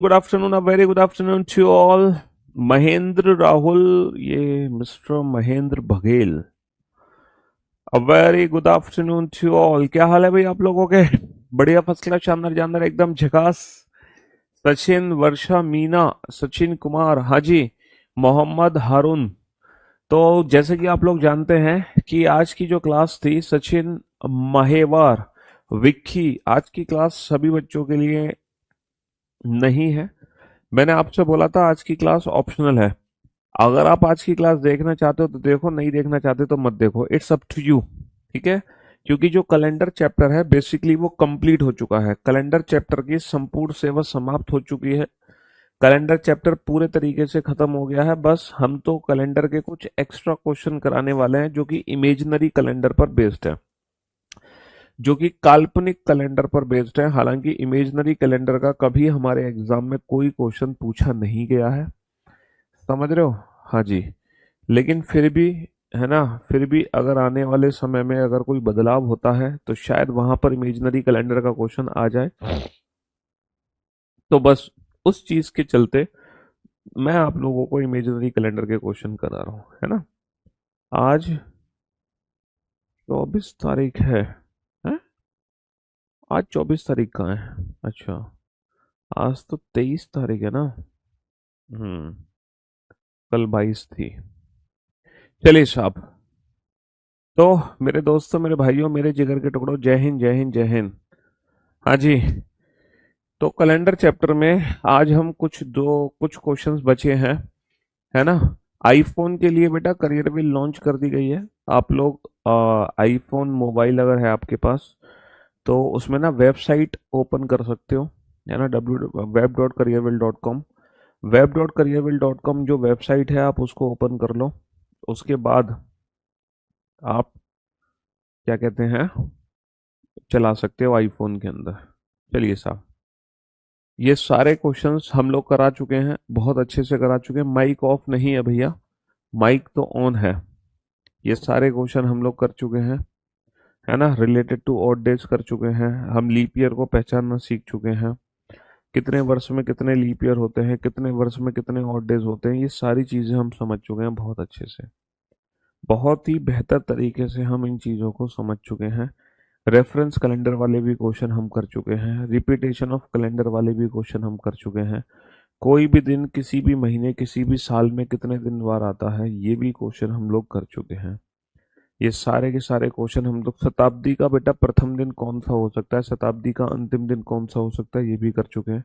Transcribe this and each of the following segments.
Good afternoon, a very good afternoon to all. Mahendra Rahul, ये mister Mahendra Baghel, a very good afternoon to all. क्या हाल है भाई आप लोगों के? बढ़िया, फर्स्ट क्लास, शानदार जानदार, एकदम झकास। सचिन, वर्षा, मीना, सचिन कुमार, हाजी, मोहम्मद हारून। तो जैसे कि आप लोग जानते हैं कि आज की जो क्लास थी, सचिन, महेवार, विक्की, आज की क्लास सभी बच्चों के लिए नहीं है। मैंने आपसे बोला था आज की क्लास ऑप्शनल है। अगर आप आज की क्लास देखना चाहते हो तो देखो, नहीं देखना चाहते तो मत देखो, इट्स अप टू यू। ठीक है? क्योंकि जो कैलेंडर चैप्टर है बेसिकली वो कंप्लीट हो चुका है। कैलेंडर चैप्टर की संपूर्ण सेवा समाप्त हो चुकी है। कैलेंडर चैप्टर पूरे तरीके से खत्म हो गया है। बस हम तो कैलेंडर के कुछ एक्स्ट्रा क्वेश्चन कराने वाले हैं जो कि इमेजिनरी कैलेंडर पर बेस्ड है, जो कि काल्पनिक कैलेंडर पर बेस्ड है। हालांकि इमेजिनरी कैलेंडर का कभी हमारे एग्जाम में कोई क्वेश्चन पूछा नहीं गया है। समझ रहे हो? हाँ जी। लेकिन फिर भी, है ना, फिर भी अगर आने वाले समय में अगर कोई बदलाव होता है तो शायद वहां पर इमेजिनरी कैलेंडर का क्वेश्चन आ जाए। तो बस उस चीज के चलते मैं आप लोगों को इमेजिनरी कैलेंडर के क्वेश्चन करा रहा हूँ, है ना। आज 24 तारीख है? आज 24 तारीख कहाँ है? अच्छा, आज तो 23 तारीख है ना। हम्म। कल 22 थी। चलिए साहब। तो मेरे दोस्तों, मेरे भाइयों, मेरे जिगर के टुकड़ों, जय हिंद, जय हिंद, जय हिंद। हाँ जी। तो कैलेंडर चैप्टर में आज हम कुछ क्वेश्चंस बचे हैं, है ना। आईफोन के लिए बेटा करियर विल लॉन्च कर दी गई है। आप लोग आईफोन मोबाइल अगर है आपके पास तो उसमें ना वेबसाइट ओपन कर सकते हो, है ना, www.web.careerwill.com। web.careerwill.com जो वेबसाइट है आप उसको ओपन कर लो। उसके बाद आप क्या कहते हैं, चला सकते हो आईफोन के अंदर। चलिए साहब, ये सारे क्वेश्चंस हम लोग करा चुके हैं, बहुत अच्छे से करा चुके हैं। माइक ऑफ नहीं है भैया, माइक तो ऑन है। ये सारे क्वेश्चन हम लोग कर चुके हैं, है ना। रिलेटेड टू ऑड डेज कर चुके हैं। हम लीप ईयर को पहचानना सीख चुके हैं। कितने वर्ष में कितने लीप ईयर होते हैं, कितने वर्ष में कितने ऑड डेज होते हैं, ये सारी चीजें हम समझ चुके हैं बहुत अच्छे से। बहुत ही बेहतर तरीके से हम इन चीजों को समझ चुके हैं। रेफरेंस कैलेंडर वाले भी क्वेश्चन हम कर चुके हैं। रिपीटेशन ऑफ कैलेंडर वाले भी क्वेश्चन हम कर चुके हैं। कोई भी दिन किसी भी महीने किसी भी साल में कितने दिन बार आता है, ये भी क्वेश्चन हम लोग कर चुके हैं। ये सारे के सारे क्वेश्चन हम लोग, शताब्दी का बेटा प्रथम दिन कौन सा हो सकता है, शताब्दी का अंतिम दिन कौन सा हो सकता है, ये भी कर चुके हैं।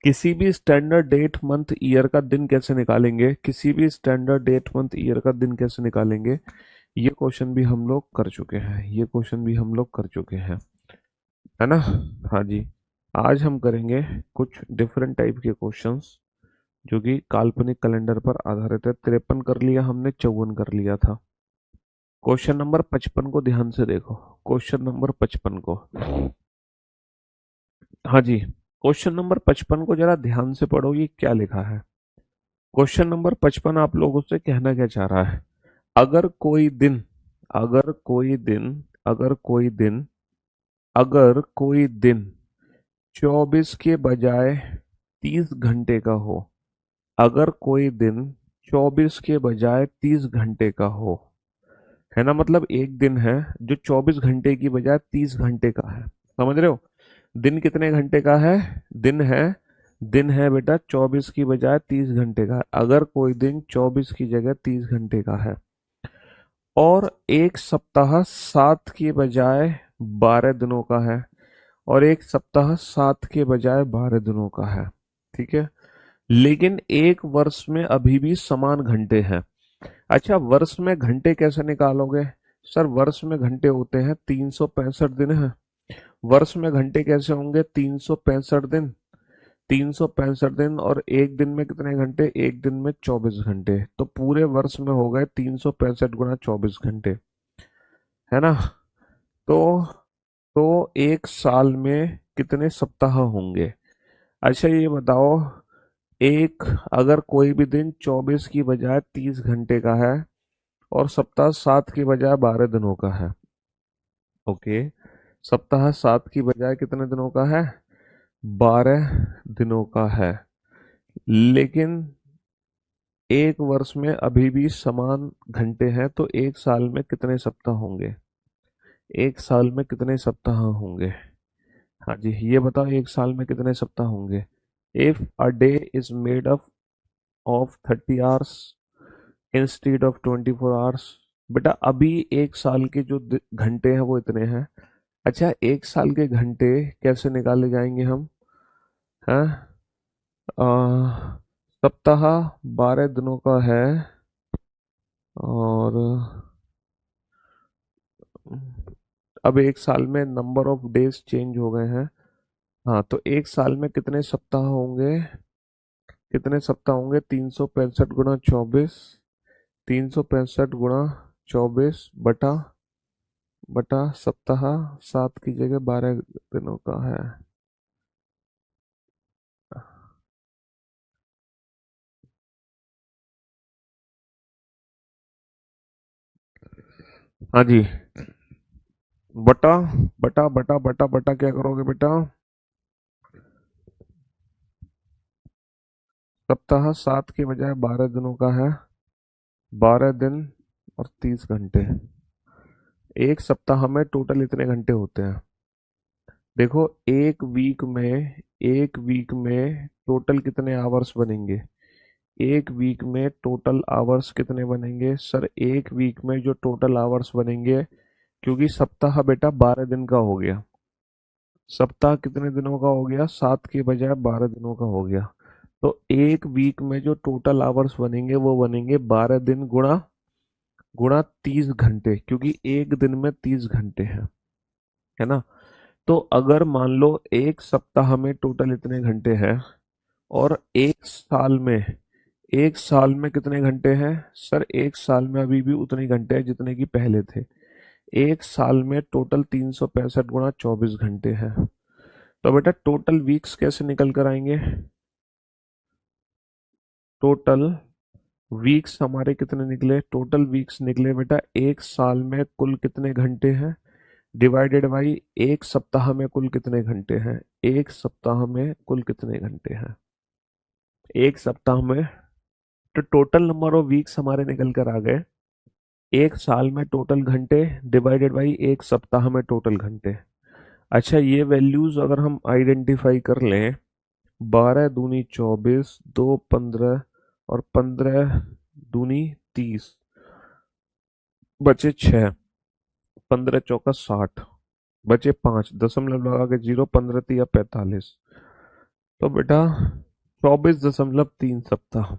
किसी भी स्टैंडर्ड डेट मंथ ईयर का दिन कैसे निकालेंगे, किसी भी स्टैंडर्ड डेट मंथ ईयर का दिन कैसे निकालेंगे, ये क्वेश्चन भी हम लोग कर चुके हैं। ये क्वेश्चन भी हम लोग कर चुके हैं, है ना। हाँ जी। आज हम करेंगे कुछ डिफरेंट टाइप के क्वेश्चंस जो कि काल्पनिक कैलेंडर पर आधारित है। 53 कर लिया हमने, 54 कर लिया था। क्वेश्चन नंबर 55 को ध्यान से देखो। क्वेश्चन नंबर 55 को, हाँ जी, क्वेश्चन नंबर 55 को जरा ध्यान से पढ़ो, ये क्या लिखा है। क्वेश्चन नंबर 55 आप लोगों से कहना क्या चाह रहा है। अगर कोई दिन, अगर कोई दिन, अगर कोई दिन, अगर कोई दिन 24 के बजाय 30 घंटे का हो, अगर कोई दिन 24 के बजाय 30 घंटे का हो, है ना, मतलब एक दिन है जो 24 घंटे की बजाय 30 घंटे का है। समझ रहे हो? दिन कितने घंटे का है? दिन है, दिन है बेटा 24 की बजाय 30 घंटे का है। अगर कोई दिन 24 की जगह 30 घंटे का है, और एक सप्ताह 7 की बजाय 12 दिनों का है, और एक सप्ताह 7 के बजाय 12 दिनों का है, ठीक है। लेकिन एक वर्ष में अभी भी समान घंटे हैं। अच्छा, वर्ष में घंटे कैसे निकालोगे? सर, वर्ष में घंटे होते हैं 365 दिन है। वर्ष में घंटे कैसे होंगे? 365 दिन। 365 दिन, और एक दिन में कितने घंटे? एक दिन में 24 घंटे। तो पूरे वर्ष में हो गए 365 गुणा 24 घंटे, है ना। तो एक साल में कितने सप्ताह होंगे? अच्छा ये बताओ, एक, अगर कोई भी दिन 24 की बजाय 30 घंटे का है और सप्ताह 7 की बजाय 12 दिनों का है, ओके, सप्ताह 7 की बजाय कितने दिनों का है? 12 दिनों का है, लेकिन एक वर्ष में अभी भी समान घंटे हैं, तो एक साल में कितने सप्ताह होंगे? एक साल में कितने सप्ताह होंगे? हाँ जी, ये बताओ एक साल में कितने सप्ताह होंगे? If a day is made up of 30 hours instead of 24 hours. बेटा अभी एक साल के जो घंटे हैं वो इतने हैं। अच्छा, एक साल के घंटे कैसे निकाले जाएंगे हम? हैं? सप्ताह 12 दिनों का है, और अब एक साल में नंबर ऑफ डेज चेंज हो गए हैं। हाँ, तो एक साल में कितने सप्ताह होंगे? कितने सप्ताह होंगे? 365 गुणा 24। 365 गुणा 24 बटा बटा सप्ताह। 7 की जगह 12 दिनों का है। हाँ जी। बटा बटा बटा बटा बटा क्या करोगे बेटा? सप्ताह 7 की बजाय 12 दिनों का है। 12 दिन और 30 घंटे। एक सप्ताह में टोटल इतने घंटे होते हैं। देखो, एक वीक में टोटल कितने आवर्स बनेंगे? एक वीक में टोटल आवर्स कितने बनेंगे सर? एक वीक में जो टोटल आवर्स बनेंगे, क्योंकि सप्ताह बेटा 12 दिन का हो गया। सप्ताह कितने दिनों का हो गया? 7 के बजाय 12 दिनों का हो गया। तो एक वीक में जो टोटल आवर्स बनेंगे वो बनेंगे 12 दिन गुणा गुणा 30 घंटे, क्योंकि एक दिन में 30 घंटे हैं, है ना? तो अगर मान लो एक सप्ताह में टोटल इतने घंटे हैं, और एक साल में कितने घंटे हैं सर? एक साल में अभी भी उतने घंटे हैं जितने कि पहले थे। एक साल में टोटल 365 गुणा 24 घंटे हैं। तो बेटा टोटल वीक्स कैसे निकल कर आएंगे? टोटल वीक्स हमारे कितने निकले? टोटल वीक्स निकले बेटा, एक साल में कुल कितने घंटे हैं डिवाइडेड बाई एक सप्ताह में कुल कितने घंटे हैं। एक सप्ताह में कुल कितने घंटे हैं? एक सप्ताह में, तो टोटल नंबर ऑफ वीक्स हमारे निकल कर आ गए। एक साल में टोटल घंटे डिवाइडेड बाई एक सप्ताह में टोटल घंटे। अच्छा, ये वैल्यूज अगर हम आइडेंटिफाई कर लें, 12 दूनी 24, 2 15, और 15 दूनी 30, बचे 6, 15 चौका 60, बचे 5, दशमलव लगा के 0, 15 तिया 45। तो बेटा 24.3 सप्ताह।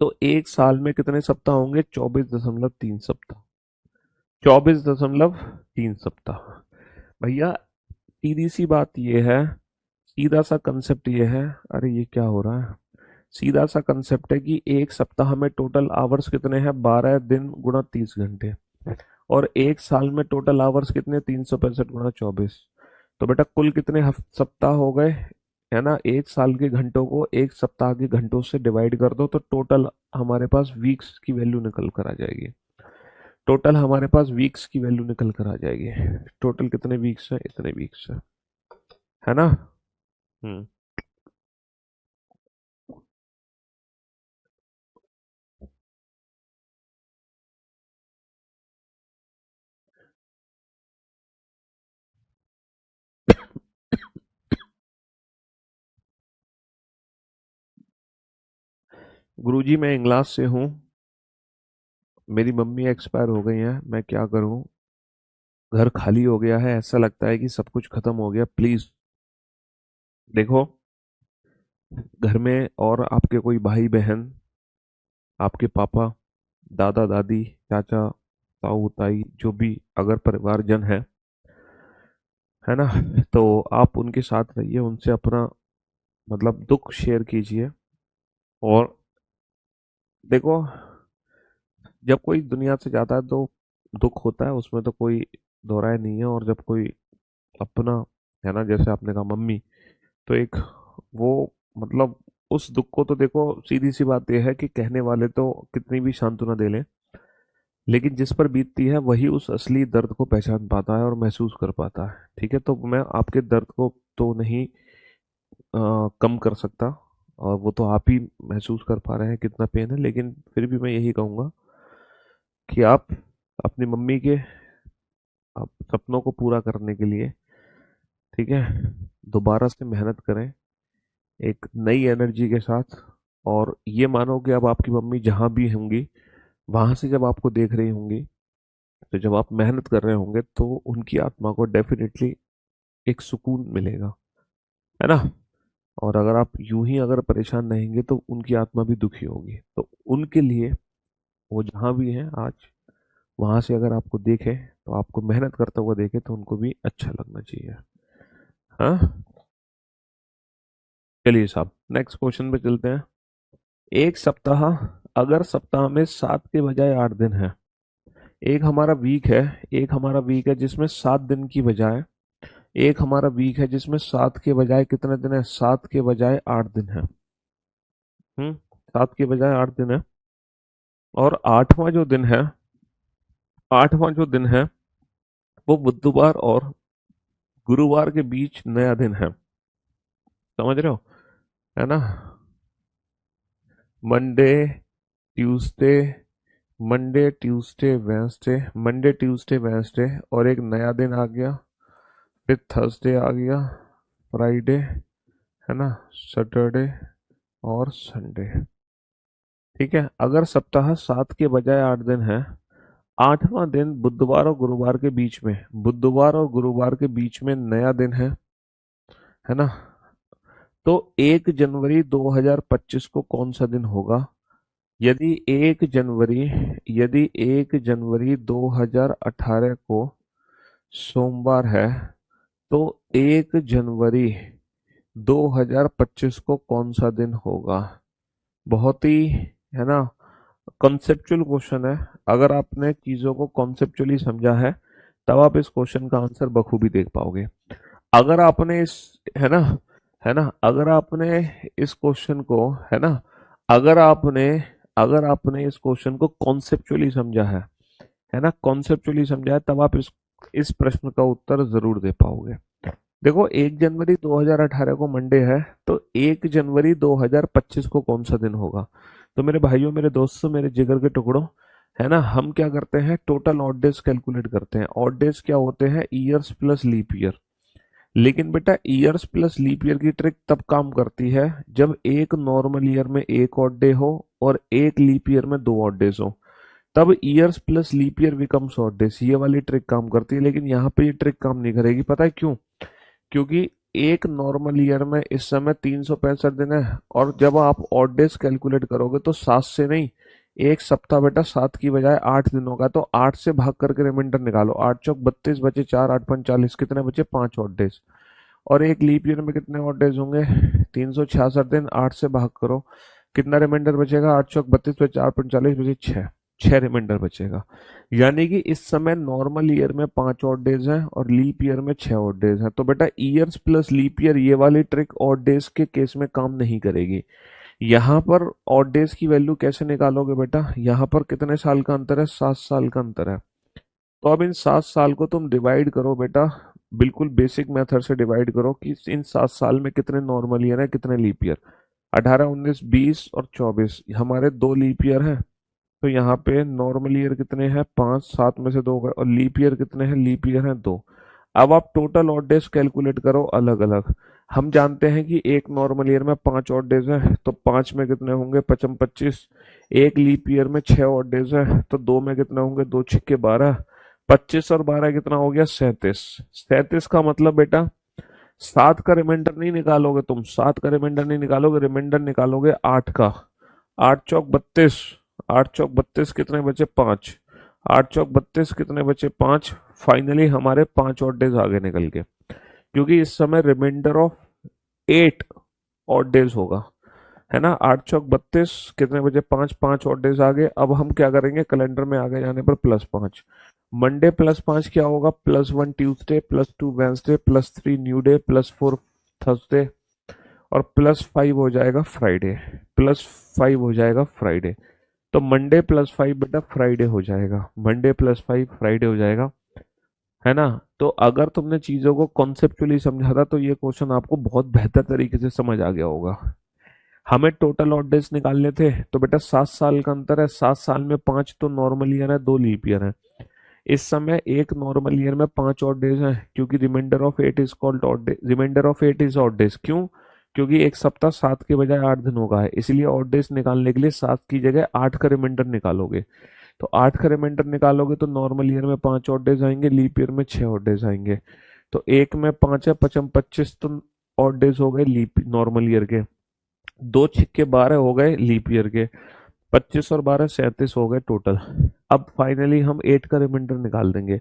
तो एक साल में कितने सप्ताह होंगे? 24.3 सप्ताह। 24.3 सप्ताह। भैया सीधी सी बात ये है, सीधा सा कंसेप्ट ये है। अरे ये क्या हो रहा है? सीधा सा कंसेप्ट है कि एक सप्ताह में टोटल आवर्स कितने हैं? 12 दिन गुणा 30 घंटे। और एक साल में टोटल आवर्स कितने? 365 गुणा 24। तो बेटा कुल कितने सप्ताह हो गए? है ना? एक साल के घंटों को एक सप्ताह के घंटों से डिवाइड कर दो, तो टोटल हमारे पास वीक्स की वैल्यू निकल कर आ जाएगी। टोटल हमारे पास वीक्स की वैल्यू निकल कर आ जाएगी। टोटल कितने वीक्स है? इतने वीक्स है ना? हम्म। गुरुजी मैं इंग्लास से हूँ। मेरी मम्मी एक्सपायर हो गई हैं, मैं क्या करूँ? घर खाली हो गया है, ऐसा लगता है कि सब कुछ खत्म हो गया। प्लीज देखो, घर में और आपके कोई भाई बहन, आपके पापा, दादा दादी, चाचा, ताऊ ताई, जो भी अगर परिवारजन है ना, तो आप उनके साथ रहिए, उनसे अपना मतलब दुख शेयर कीजिए। और देखो, जब कोई दुनिया से जाता है तो दुख होता है, उसमें तो कोई दो राय नहीं है। और जब कोई अपना, है ना, जैसे आपने कहा मम्मी, तो एक वो मतलब उस दुख को तो देखो, सीधी सी बात यह है कि कहने वाले तो कितनी भी सांत्वना दे लें, लेकिन जिस पर बीतती है वही उस असली दर्द को पहचान पाता है और महसूस कर पाता है। ठीक है, तो मैं आपके दर्द को तो नहीं कम कर सकता, और वो तो आप ही महसूस कर पा रहे हैं कितना पेन है, लेकिन फिर भी मैं यही कहूँगा कि आप अपनी मम्मी के आप सपनों को पूरा करने के लिए, ठीक है, दोबारा से मेहनत करें एक नई एनर्जी के साथ। और ये मानो कि अब आपकी मम्मी जहाँ भी होंगी, वहां से जब आपको देख रही होंगी, तो जब आप मेहनत कर रहे होंगे तो उनकी आत्मा को डेफिनेटली एक सुकून मिलेगा, है ना। और अगर आप यूं ही अगर परेशान रहेंगे तो उनकी आत्मा भी दुखी होगी। तो उनके लिए वो जहाँ भी हैं आज, वहां से अगर आपको देखें, तो आपको मेहनत करते हुए देखें, तो उनको भी अच्छा लगना चाहिए। हाँ, चलिए साहब नेक्स्ट क्वेश्चन पे चलते हैं। एक सप्ताह, अगर सप्ताह में 7 के बजाय 8 दिन है, एक हमारा वीक है, एक हमारा वीक है जिसमें 7 दिन की बजाय, एक हमारा वीक है जिसमें 7 के बजाय कितने दिन है, 7 के बजाय 8 दिन है। 7 के बजाय 8 दिन है। और आठवां जो दिन है वो बुधवार और गुरुवार के बीच नया दिन है। समझ रहे हो, है ना। Monday, Tuesday, Monday Tuesday Wednesday और एक नया दिन आ गया, फिर थर्सडे आ गया, फ्राइडे, है ना, सैटरडे और संडे। ठीक है, अगर सप्ताह 7 के बजाय 8 दिन है, आठवां दिन बुधवार और गुरुवार के बीच में, बुधवार और गुरुवार के बीच में नया दिन है ना। तो 1 जनवरी 2025 को कौन सा दिन होगा? यदि 1 जनवरी, यदि 1 जनवरी 2018 को सोमवार है, तो 1 जनवरी 2025 को कौन सा दिन होगा? बहुत ही, है ना, कॉन्सेप्चुअल क्वेश्चन है। अगर आपने चीजों को कॉन्सेप्चुअली समझा है, तब आप इस क्वेश्चन का आंसर बखूबी देख पाओगे। अगर आपने इस, है ना, है ना, अगर आपने इस क्वेश्चन को, है ना, अगर आपने अगर आपने इस क्वेश्चन को कॉन्सेप्चुअली समझा है ना, कॉन्सेप्चुअली समझा है, तब आप इस प्रश्न का उत्तर जरूर दे पाओगे। देखो, 1 जनवरी 2018 को मंडे है, तो 1 जनवरी 2025 को कौन सा दिन होगा? तो मेरे भाइयों, मेरे दोस्तों, मेरे जिगर के टुकड़ों, है ना, हम क्या करते हैं, टोटल ऑड डेज कैलकुलेट करते हैं। ऑड डेज क्या होते हैं? Years plus leap year. लेकिन बेटा, ईयर्स प्लस लीप ईयर की ट्रिक तब काम करती है जब एक नॉर्मल ईयर में एक ऑड डे हो और एक लीप ईयर में दो ऑड डेज हो, तब years plus leap year becomes odd days. ये वाली ट्रिक काम करती है, लेकिन यहाँ पे ये ट्रिक काम नहीं करेगी। पता है क्यों? क्योंकि एक नॉर्मल ईयर में इस समय 365 दिन है, और जब आप ऑड डेज कैलकुलेट करोगे तो 7 से नहीं, एक सप्ताह बेटा 7 की बजाय 8 दिनों का, तो 8 से भाग करके रिमाइंडर निकालो। 8 चौक 32 बचे 4, 8 पंच 40, कितने बचे? 5 ऑड डेज। और एक लीप ईयर में कितने ऑड डेज होंगे? 366 दिन। 8 से भाग करो, कितना रिमाइंडर बचेगा? 8 चौक 32 बचे 4 पंच 40 बचे 6, 6 रिमाइंडर बचेगा। यानी कि इस समय नॉर्मल ईयर में 5 ऑड डेज हैं और लीप ईयर में 6 ऑड डेज हैं। तो बेटा, ईयर्स प्लस लीप ईयर ये वाली ट्रिक ऑड डेज के केस में काम नहीं करेगी। यहाँ पर ऑड डेज की वैल्यू कैसे निकालोगे बेटा? यहाँ पर कितने साल का अंतर है? 7 साल का अंतर है। तो अब इन 7 साल को तुम डिवाइड करो बेटा, बिल्कुल बेसिक मेथड से डिवाइड करो कि इन 7 साल में कितने नॉर्मल ईयर है, कितने लीप ईयर। 18 19 20 और 24 हमारे दो लीप ईयर हैं। तो यहाँ पे नॉर्मल ईयर कितने हैं? 5, 7 में से 2 गए। और लीप ईयर कितने हैं? लीप ईयर हैं 2। अब आप टोटल ऑड डेज कैलकुलेट करो अलग अलग। हम जानते हैं कि एक नॉर्मल ईयर में 5 ऑड डेज है, तो 5 में कितने होंगे? 25 25। एक लीप ईयर में 6 ऑड डेज है, तो 2 में कितने होंगे? 2 छिक्के 12। 25 और 12 कितना हो गया? 37। 37 का मतलब बेटा, 7 का रिमाइंडर नहीं निकालोगे तुम, 7 का रिमाइंडर नहीं निकालोगे, रिमाइंडर निकालोगे 8 का। 8 चौक 32, 8 चौक 32 कितने बचे? 5। 8 चौक 32 कितने बचे? 5। फाइनली हमारे 5 ऑड डेज आगे निकल के, क्योंकि इस समय रिमाइंडर ऑफ 8 ऑड डेज होगा, है ना। 8 चौक 32 कितने बचे? 5, 5 ऑड डेज आगे। अब हम क्या करेंगे? कैलेंडर में आगे जाने पर +5। मंडे +5 क्या होगा? +1 Tuesday, +2 Wednesday, +3 new day, +4 Thursday, और +5 हो जाएगा फ्राइडे। +5 हो जाएगा फ्राइडे। तो मंडे +5 बेटा फ्राइडे हो जाएगा, मंडे +5 फ्राइडे हो जाएगा, है ना। तो अगर तुमने चीजों को कॉन्सेप्चुअली समझा था तो ये क्वेश्चन आपको बहुत बेहतर तरीके से समझ आ गया होगा। हमें टोटल ऑड डेज निकालने थे, तो बेटा 7 साल का अंतर है, 7 साल में 5 तो नॉर्मल ईयर है, 2 लीप ईयर है। इस समय एक नॉर्मल ईयर में 5 ऑड डेज हैं, क्योंकि reminder of 8 is called odd day, reminder of 8 is odd days. क्यों? क्योंकि एक सप्ताह 7 के बजाय 8 दिनों का है, इसलिए ऑड डेज निकालने के लिए 7 की जगह 8 का रिमाइंडर निकालोगे। तो 8 का रिमाइंडर निकालोगे तो नॉर्मल ईयर में 5 ऑड डेज आएंगे, लीप ईयर में 6 ऑड डेज आएंगे। तो एक में 5 है, 25 तो ऑड डेज हो गए लीप नॉर्मल ईयर के। 2 छिक्के 12 हो गए लीप ईयर के। 25 और 12 37 हो गए टोटल। अब फाइनली हम 8 का रिमाइंडर निकाल देंगे।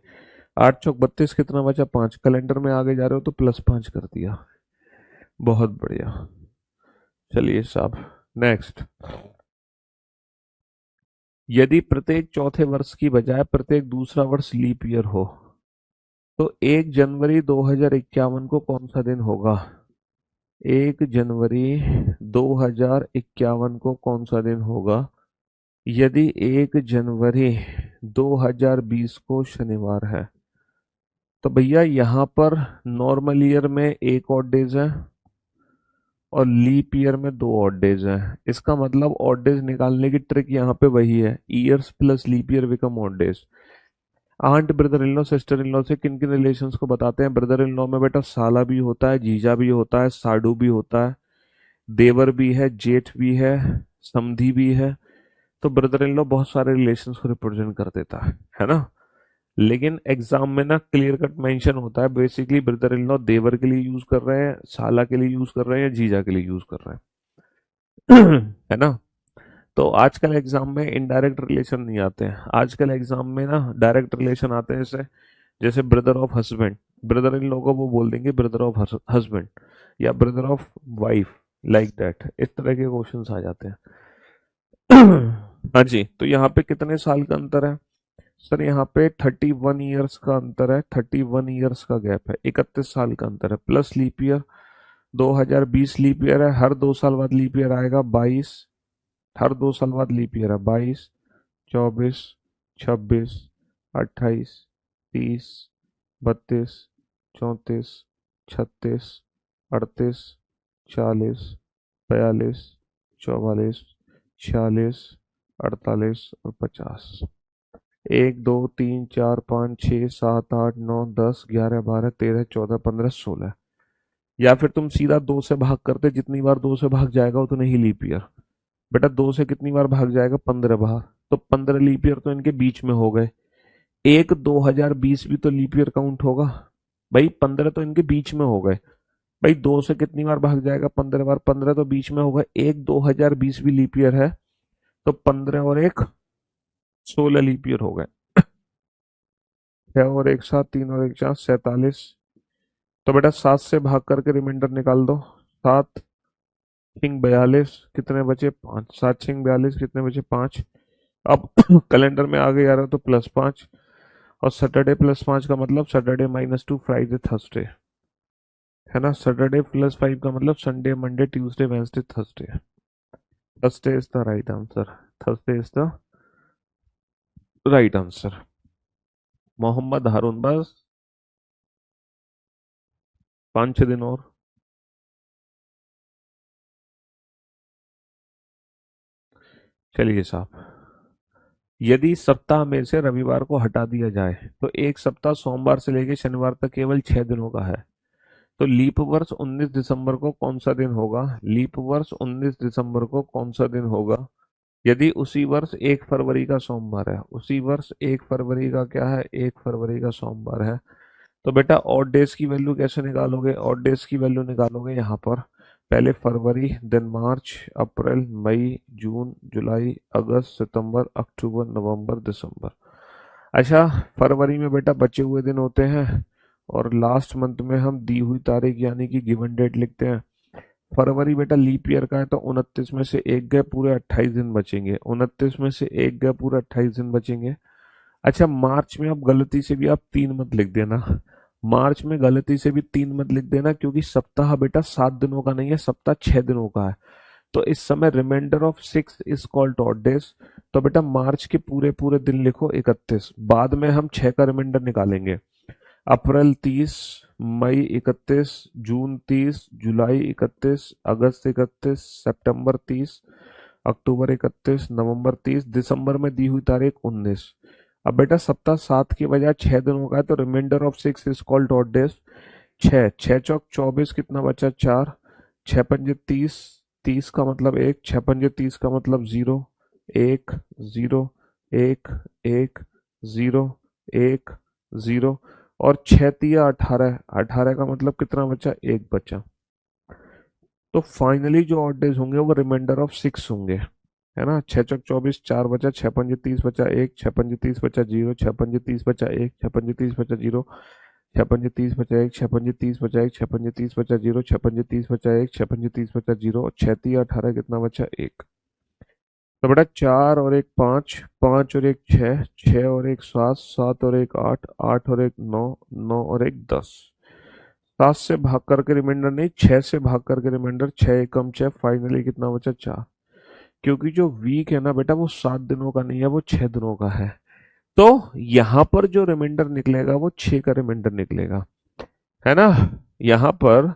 8 चौक 32, कितना बचा? 5। कैलेंडर में आगे जा रहे हो तो +5 कर दिया। बहुत बढ़िया। चलिए साहब, नेक्स्ट। यदि प्रत्येक चौथे वर्ष की बजाय प्रत्येक दूसरा वर्ष लीप ईयर हो, तो 1 जनवरी 2051 को कौन सा दिन होगा? 1 जनवरी 2051 को कौन सा दिन होगा? यदि 1 जनवरी 2020 को शनिवार है, तो भैया यहाँ पर नॉर्मल ईयर में 1 ऑड डेज है और लीप ईयर में 2 ऑड डेज है। इसका मतलब ऑड डेज निकालने की ट्रिक यहाँ पे वही है, years plus leap year become odd days. Aunt, brother in law, sister in law से किन किन रिलेशंस को बताते हैं? ब्रदर इन लॉ में बेटा साला भी होता है, जीजा भी होता है, साडू भी होता है, देवर भी है, जेठ भी है, समधी भी है। तो ब्रदर इन लॉ बहुत सारे रिलेशंस को रिप्रेजेंट कर देता है ना। लेकिन एग्जाम में ना क्लियर कट मेंशन होता है, बेसिकली ब्रदर इन लॉ देवर के लिए यूज कर रहे हैं, साला के लिए यूज कर रहे हैं, या जीजा के लिए यूज कर रहे हैं। है ना। तो आजकल एग्जाम में इनडायरेक्ट रिलेशन नहीं आते हैं, आजकल एग्जाम में ना डायरेक्ट रिलेशन आते हैं। जैसे जैसे brother of husband, brother in law को वो बोल देंगे ब्रदर ऑफ हस्बैंड, या brother of wife, like that, इस तरह के क्वेश्चंस आ जाते हैं। हाँ जी, तो यहाँ पे कितने साल का अंतर है? सर यहाँ पे 31 ईयर्स का अंतर है, 31 ईयर्स का गैप है, 31 साल का अंतर है, plus leap year. 2020 leap year है, हर 2 साल बाद लीप ईयर आएगा 22, हर 2 साल बाद लीप ईयर है 22, 24, 26, 28, 30, 32, 34, 36, 38, 40, 42, 44, 46, 48 और 50। 1 2 3 4 5 6 7 8 9 10 11 12 13 14 15 16। या फिर तुम सीधा 2 से भाग करते, जितनी बार 2 से भाग जाएगा उतने ही लीप ईयर। बेटा 2 से कितनी बार भाग जाएगा? 15 बार। तो 15 लीप ईयर तो इनके बीच में हो गए। 1 2020 भी तो लीप ईयर काउंट होगा भाई, 15 तो इनके बीच में हो गए। भाई 2 से कितनी बार भाग जाएगा? 15 बार, 15 तो बीच में होगा। 1 2020 भी लीप ईयर है, तो 15 और 1 16 लीप ईयर हो गए। 6 और 1 7, 3 और 1 4, 47। तो बेटा 7 से भाग करके रिमाइंडर निकाल दो। 7 6 42, कितने बचे? 5। 7 6 42, कितने बचे? 5। अब कैलेंडर में आगे आ रहे हो तो +5, और सैटरडे +5 का मतलब सैटरडे -2 फ्राइडे थर्सडे, है ना। सैटरडे +5 का मतलब Sunday Monday Tuesday Wednesday Thursday. Thursday is the right answer, Thursday is the right answer. Mohammad Haroon, बस 5 6 दिन और। चलिए साहब, यदि सप्ताह में से रविवार को हटा दिया जाए तो एक सप्ताह सोमवार से लेकर शनिवार तक केवल 6 दिनों का है। तो लीप वर्ष 19 दिसंबर को कौन सा दिन होगा? लीप वर्ष 19 दिसंबर को कौन सा दिन होगा? यदि उसी वर्ष 1 फरवरी का सोमवार है, उसी वर्ष 1 फरवरी का क्या है? 1 फरवरी का सोमवार है। तो बेटा ऑड डेज की वैल्यू कैसे निकालोगे? ऑड डेज की वैल्यू निकालोगे यहाँ पर, पहले फरवरी, देन मार्च, अप्रैल, मई, जून, जुलाई, अगस्त, सितंबर, अक्टूबर, नवंबर, दिसंबर। अच्छा, फरवरी में बेटा बचे हुए दिन होते हैं, और लास्ट मंथ में हम दी हुई तारीख यानी कि गिवन डेट लिखते हैं। फरवरी बेटा लीप ईयर का है, तो 29 में से एक गए, पूरे 28 दिन बचेंगे। 29 में से एक गए, पूरे 28 दिन बचेंगे। अच्छा, मार्च में अब गलती से भी आप 3 मत लिख देना, मार्च में गलती से भी 3 मत लिख देना, क्योंकि सप्ताह बेटा 7 दिनों का नहीं है, सप्ताह 6 दिनों का है। तो इस समय reminder of 6 is called odd days. तो बेटा मार्च के पूरे पूरे दिन लिखो 31, बाद में हम 6 का रिमाइंडर निकालेंगे। अप्रैल 30, मई 31, जून 30, जुलाई 31, अगस्त 31, सितंबर 30, अक्टूबर 31, नवंबर 30, दिसंबर में दी हुई तारीख 19। अब बेटा सप्ताह 7 की बजाय 6 दिनों का है, तो reminder of 6 is called odd days. 6 6 चौक 24, कितना बचा? 4। 6 पंजे 30, 30 का मतलब 1, 6 पंजे 30 का मतलब 0, 1 0, 1 1 0, 1 0, और 6 तिया 18, 18 का मतलब कितना बचा? 1 बचा। तो फाइनली जो ऑड डेज होंगे वो रिमाइंडर ऑफ 6 होंगे, है ना। 6 चौक 24, 4 बचा, 6 पंजे 30 बचा 1, 6 पंजे 30 बचा 0, 6 पंजे 30 बचा 1, 6 पंजे 30 बचा 0, 6 पंजे 30 बचा 1, 6 पंजे 30 बचा 1, 6 पंजे 30 बचा 0, 6 पंजे 30 बचा 1, 6 पंजे 30 बचा 0, और 6 तिया 18, कितना बचा? 1। तो बेटा 4 और एक 5, 5 और एक 6, 6 और एक 7, 7 और एक 8, 8 और एक 9, 9 और एक 10। 7 से भाग करके रिमाइंडर नहीं, 6 से भाग करके रिमाइंडर, 6 एकम 6, फाइनली कितना बचा? 4। क्योंकि जो वीक है ना बेटा वो 7 दिनों का नहीं है, वो 6 दिनों का है। तो यहां पर जो रिमाइंडर निकलेगा वो 6 का रिमाइंडर निकलेगा, है ना। यहां पर,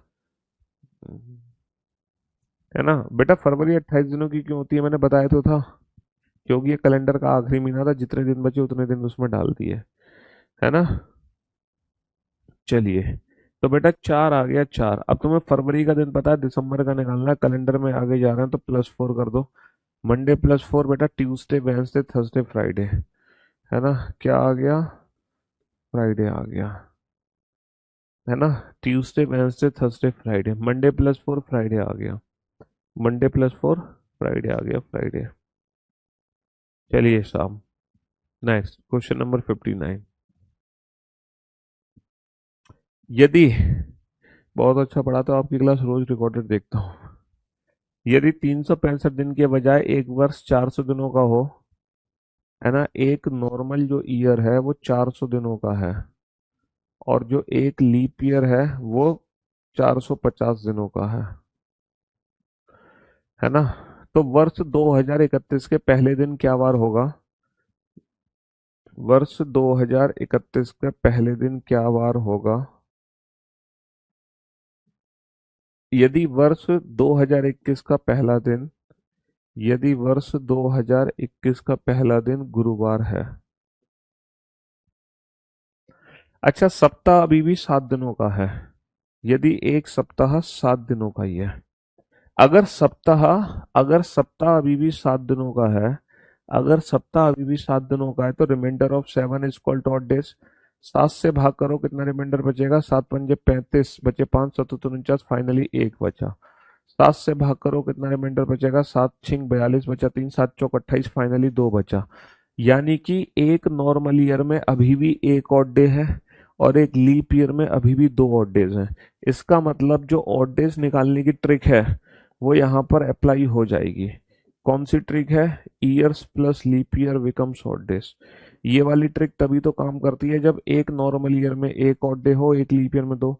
है ना बेटा, फरवरी 28 दिनों की क्यों होती है, मैंने बताया तो था। क्योंकि ये कैलेंडर का आखिरी महीना था, जितने दिन बचे उतने दिन उसमें डाल दिए, है ना। चलिए, तो बेटा 4 आ गया। 4, अब तुम्हें फरवरी का दिन पता है, दिसंबर का निकालना है। कैलेंडर में आगे जा रहे हैं तो +4 कर दो। मंडे +4 बेटा, ट्यूसडे वेंसडे थर्सडे फ्राइडे, है ना। क्या आ गया? फ्राइडे आ गया, है ना। Tuesday Wednesday Thursday Friday, Monday +4 Friday आ गया, मंडे +4 फ्राइडे आ गया, फ्राइडे। चलिए शाम। Next question number 59। यदि, बहुत अच्छा पढ़ा, तो आपकी क्लास रोज रिकॉर्डेड देखता हूँ। यदि 365 दिन के बजाय एक वर्ष 400 दिनों का हो, है ना, एक नॉर्मल जो ईयर है वो 400 दिनों का है, और जो एक लीप ईयर है वो 450 दिनों का है ना, तो वर्ष 2031 के पहले दिन क्या वार होगा? वर्ष 2031 के पहले दिन क्या वार होगा? यदि वर्ष 2021 का पहला दिन, यदि वर्ष 2021 का पहला दिन गुरुवार है। अच्छा, सप्ताह अभी भी 7 दिनों का है। यदि एक सप्ताह 7 दिनों का ही है, अगर सप्ताह अगर सप्ताह अभी भी 7 दिनों का है, अगर सप्ताह अभी भी 7 दिनों का है, तो reminder of 7 is called odd days. 7 से भाग करो, कितना रिमाइंडर बचेगा? 7 पंजे 35, बचे 5, 7 49, फाइनली 1 बचा। 7 से भाग करो, कितना रिमाइंडर बचेगा? 7 छिंग 42, बचा 3, 7 चौक 28, फाइनली 2 बचा। यानी कि एक नॉर्मल ईयर में अभी भी एक ऑड डे है, और एक लीप ईयर में अभी भी 2 ऑड डेज हैं। इसका मतलब जो ऑड डेज निकालने की ट्रिक है वो यहाँ पर अप्लाई हो जाएगी। कौन सी ट्रिक है? Years plus leap year becomes odd days. ये वाली ट्रिक तभी तो काम करती है जब एक नॉर्मल ईयर में एक ऑड डे हो, एक लीप ईयर में दो।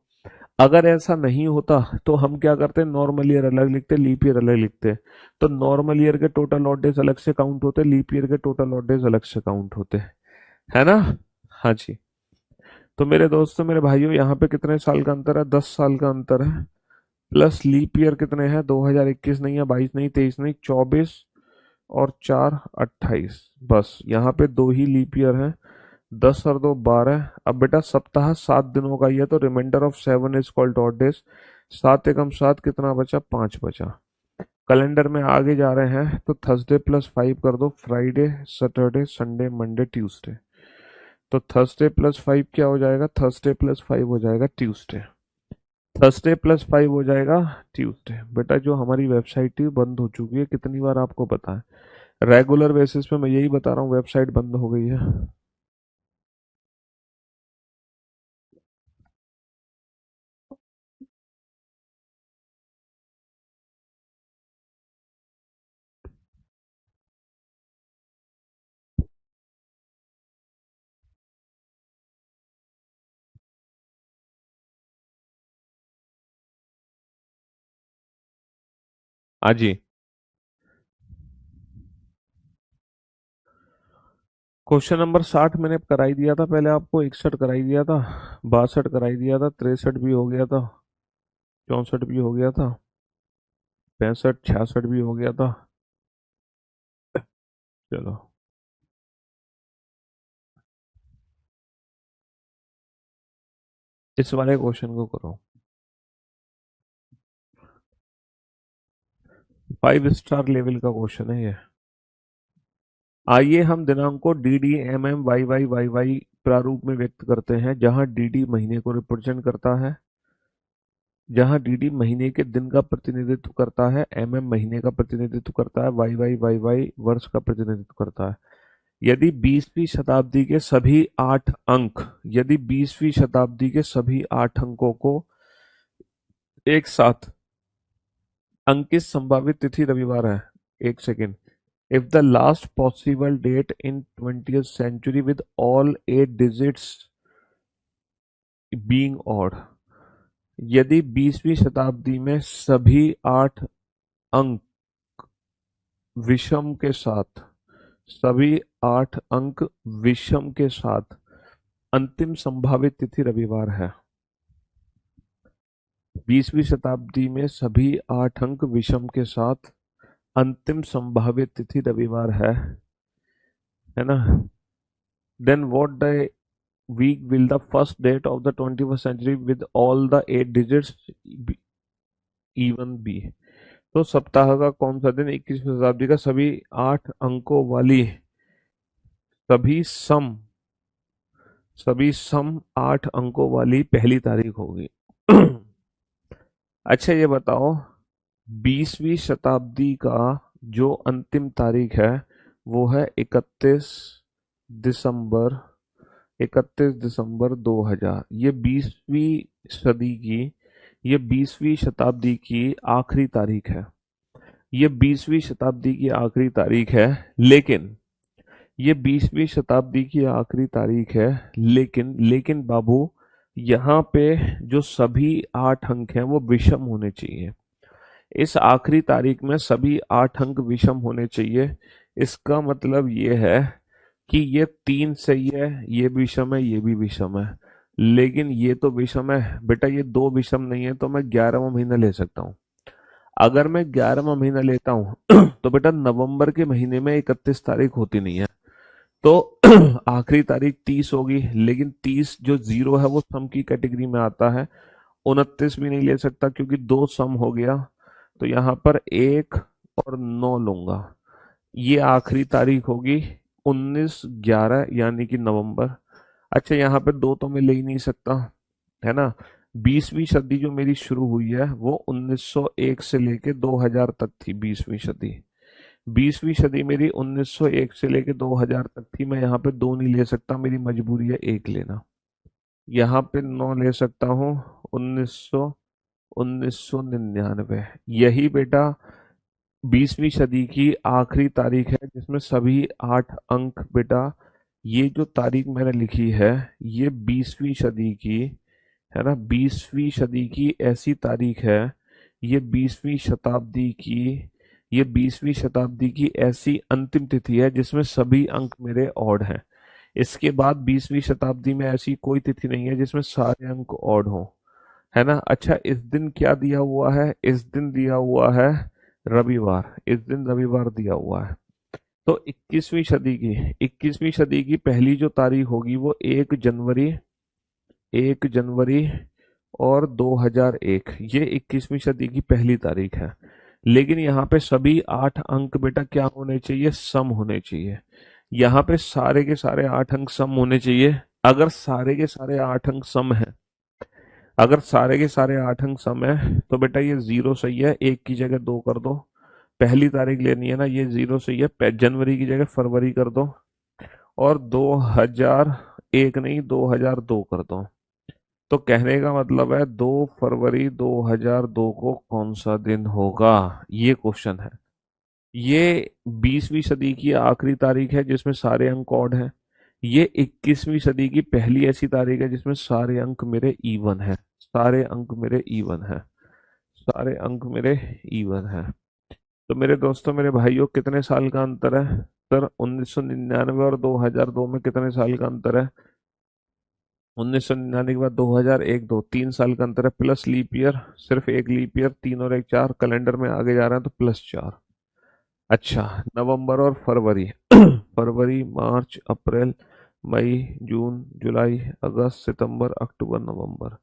अगर ऐसा नहीं होता तो हम क्या करते? नॉर्मल ईयर अलग लिखते, लीप ईयर अलग लिखते। तो नॉर्मल ईयर के टोटल ऑड डेज अलग से काउंट होते, लीप ईयर के टोटल ऑड डेज अलग से काउंट होते, है ना। हाँ जी। तो मेरे दोस्तों, मेरे भाइयों, यहाँ पे कितने साल का अंतर है? 10 साल का अंतर है। प्लस लीप ईयर कितने हैं? 2021 नहीं है, 22 नहीं, 23 नहीं, 24, और 4 28। बस यहाँ पे 2 ही लीप ईयर हैं। 10 और 2 12। अब बेटा सप्ताह 7 दिनों का ही है, तो reminder of 7 is called odd days. 7 एकम 7, कितना बचा? 5 बचा। कैलेंडर में आगे जा रहे हैं तो थर्सडे +5 कर दो, Friday Saturday Sunday Monday Tuesday. तो थर्सडे +5 क्या हो जाएगा? थर्सडे +5 हो जाएगा ट्यूसडे। थर्सडे +5 हो जाएगा ट्यूसडे। बेटा जो हमारी वेबसाइट थी बंद हो चुकी है, कितनी बार आपको पता है? रेगुलर बेसिस पे मैं यही बता रहा हूँ, वेबसाइट बंद हो गई है। हाँ जी। क्वेश्चन नंबर 60 मैंने कराई दिया था पहले आपको, 61 कराई दिया था, 62 कराई दिया था, 63 भी हो गया था, 64 भी हो गया था, 65 66 भी हो गया था। चलो, इस वाले क्वेश्चन को करो। 5 स्टार लेवल का क्वेश्चन है ये। आइए हम दिनांक को D D M M Y Y Y Y प्रारूप में व्यक्त करते हैं, जहां डी डी महीने को रिप्रेजेंट करता है, जहां डी डी महीने के दिन का प्रतिनिधित्व करता है, एम एम महीने का प्रतिनिधित्व करता है, वाई वाई वाई वाई वर्ष का प्रतिनिधित्व करता है। यदि 20वीं शताब्दी के सभी 8 अंक, यदि 20वीं शताब्दी के सभी 8 अंकों को एक साथ अंकित संभावित तिथि रविवार है। एक second. If the last possible date in 20th century with all 8 digits being odd, यदि 20वीं शताब्दी में सभी 8 अंक विषम के साथ, सभी 8 अंक विषम के साथ अंतिम संभावित तिथि रविवार है। 20वीं शताब्दी में सभी 8 अंक विषम के साथ अंतिम संभावित तिथि रविवार है ना? Then what day week will the first date of the 21st century with all the 8 digits even be? तो सप्ताह का कौन सा दिन 21वीं शताब्दी का सभी 8 अंकों वाली सभी सम 8 अंकों वाली पहली तारीख होगी। अच्छा ये बताओ, 20वीं शताब्दी का जो अंतिम तारीख है वो है 31 दिसंबर, 31 दिसंबर 2000। ये 20वीं शताब्दी की आखिरी तारीख है। ये 20वीं शताब्दी की आखिरी तारीख है, लेकिन ये 20वीं शताब्दी की आखिरी तारीख है, लेकिन बाबू, यहाँ पे जो सभी 8 अंक हैं वो विषम होने चाहिए। इस आखिरी तारीख में सभी 8 अंक विषम होने चाहिए। इसका मतलब ये है कि ये 3 सही है, ये विषम है, ये भी विषम है, लेकिन ये तो विषम है बेटा, ये 2 विषम नहीं है, तो मैं 11वां महीना ले सकता हूँ। अगर मैं 11वां महीना लेता हूँ तो बेटा नवंबर के महीने में 31 तारीख होती नहीं है, तो आखिरी तारीख 30 होगी, लेकिन 30 जो जीरो है वो सम की कैटेगरी में आता है। 29 भी नहीं ले सकता क्योंकि 2 सम हो गया, तो यहाँ पर 1 और 9 लूंगा। ये आखिरी तारीख होगी 19/11 यानी कि नवंबर। अच्छा यहाँ पे 2 तो मैं ले ही नहीं सकता, है ना? 20वीं सदी जो मेरी शुरू हुई है वो 1901 से लेके 2000 तक थी। 20वीं सदी मेरी 1901 से लेके 2000 तक थी। मैं यहाँ पे 2 नहीं ले सकता, मेरी मजबूरी है 1 लेना। यहाँ पे 9 ले सकता हूँ। 1999। यही बेटा 20वीं सदी की आखिरी तारीख है जिसमें सभी 8 अंक बेटा, ये जो तारीख मैंने लिखी है ये 20वीं सदी की, है ना? 20वीं सदी की ऐसी तारीख है, ये 20वीं शताब्दी की, ये 20वीं शताब्दी की ऐसी अंतिम तिथि है जिसमें सभी अंक मेरे ऑड हैं। इसके बाद 20वीं शताब्दी में ऐसी कोई तिथि नहीं है जिसमें सारे अंक ऑड हों, है ना? अच्छा इस दिन क्या दिया हुआ है? इस दिन दिया हुआ है रविवार। इस दिन रविवार दिया हुआ है। तो 21वीं सदी की पहली जो तारीख होगी वो 1 जनवरी, 1 जनवरी और 2001, ये 21वीं सदी की पहली तारीख है। लेकिन यहाँ पे सभी 8 अंक बेटा क्या होने चाहिए? सम होने चाहिए। यहाँ पे सारे के सारे 8 अंक सम होने चाहिए। अगर सारे के सारे 8 अंक सम है, अगर सारे के सारे 8 अंक सम है तो बेटा ये जीरो सही है, 1 की जगह 2 कर दो। पहली तारीख लेनी है ना, ये जीरो सही है, जनवरी की जगह फरवरी कर दो, और 2001 नहीं 2002 कर दो। तो कहने का मतलब है 2 फरवरी 2002 को कौन सा दिन होगा, ये क्वेश्चन है। ये 20वीं सदी की आखिरी तारीख है जिसमें सारे अंक ऑड हैं। ये 21वीं सदी की पहली ऐसी तारीख है जिसमें सारे अंक मेरे इवन है, सारे अंक मेरे इवन है, सारे अंक मेरे इवन है। तो मेरे दोस्तों, मेरे भाइयों, कितने साल का अंतर है? सर 1999 और 2002 में कितने साल का अंतर है? 1999 के बाद 2001, 3 साल का अंतर है, प्लस लीप ईयर, सिर्फ एक लीप ईयर, 3 और 1 4, कैलेंडर में आगे जा रहे हैं तो +4। अच्छा, नवंबर और फरवरी। फरवरी, मार्च, अप्रैल, मई, जून, जुलाई, अगस्त, सितंबर, अक्टूबर, नवंबर।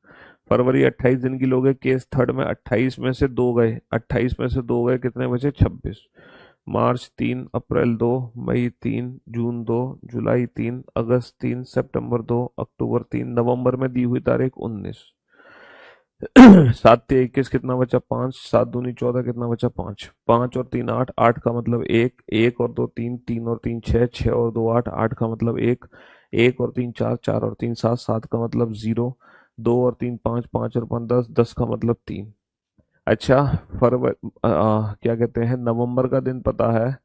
फरवरी 28 दिन की लोगे, केस थर्ड में 28 में से 2 गए, 28 में से 2 गए, कितने बचे? 26। मार्च 3, अप्रैल 2, मई 3, जून 2, जुलाई 3, अगस्त 3, सितंबर 2, अक्टूबर 3, नवंबर में दी हुई तारीख 19। 7 से 21 कितना बचा? 5। 7 दूनी 14, कितना बचा? 5। 5 और 3 8, 8 का मतलब 1, 1 और 2 3, 3 और 3 6, 6 और 2 8, 8 का मतलब 1, 1 और 3 4, 4 और 3 7, 7 का मतलब 0, 2 और 3 5, 5 और 5 10, 10 का मतलब 3। अच्छा, फरवरी क्या कहते हैं, नवंबर का दिन पता है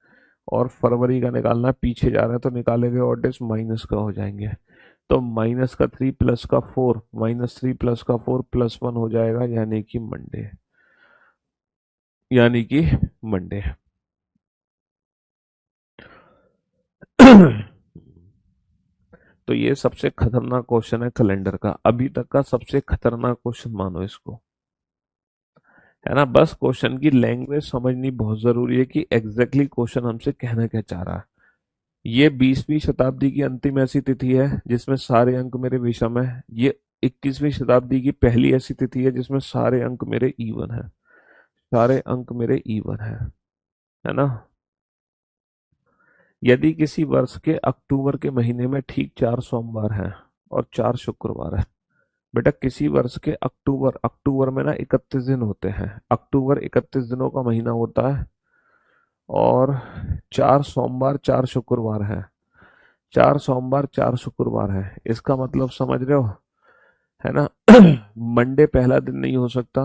और फरवरी का निकालना है, पीछे जा रहे हैं तो निकाले गए ऑड डेज माइनस का हो जाएंगे। तो -3 +4, -3 +4 +1 हो जाएगा, यानी कि मंडे, यानी कि मंडे। तो ये सबसे खतरनाक क्वेश्चन है कैलेंडर का, अभी तक का सबसे खतरनाक क्वेश्चन मानो इसको, है ना। बस क्वेश्चन की लैंग्वेज समझनी बहुत जरूरी है कि एग्जैक्टली क्वेश्चन हमसे कहना क्या चाह रहा है। ये 20वीं शताब्दी की अंतिम ऐसी तिथि है जिसमें सारे अंक मेरे विषम है। ये 21वीं शताब्दी की पहली ऐसी तिथि है जिसमें सारे अंक मेरे इवन है, सारे अंक मेरे इवन है ना। यदि किसी वर्ष के अक्टूबर के महीने में ठीक 4 सोमवार हैं और 4 शुक्रवार है। बेटा, किसी वर्ष के अक्टूबर, अक्टूबर में ना 31 दिन होते हैं, अक्टूबर 31 दिनों का महीना होता है, और 4 सोमवार 4 शुक्रवार है, 4 सोमवार 4 शुक्रवार है। इसका मतलब समझ रहे हो, है ना। मंडे पहला दिन नहीं हो सकता।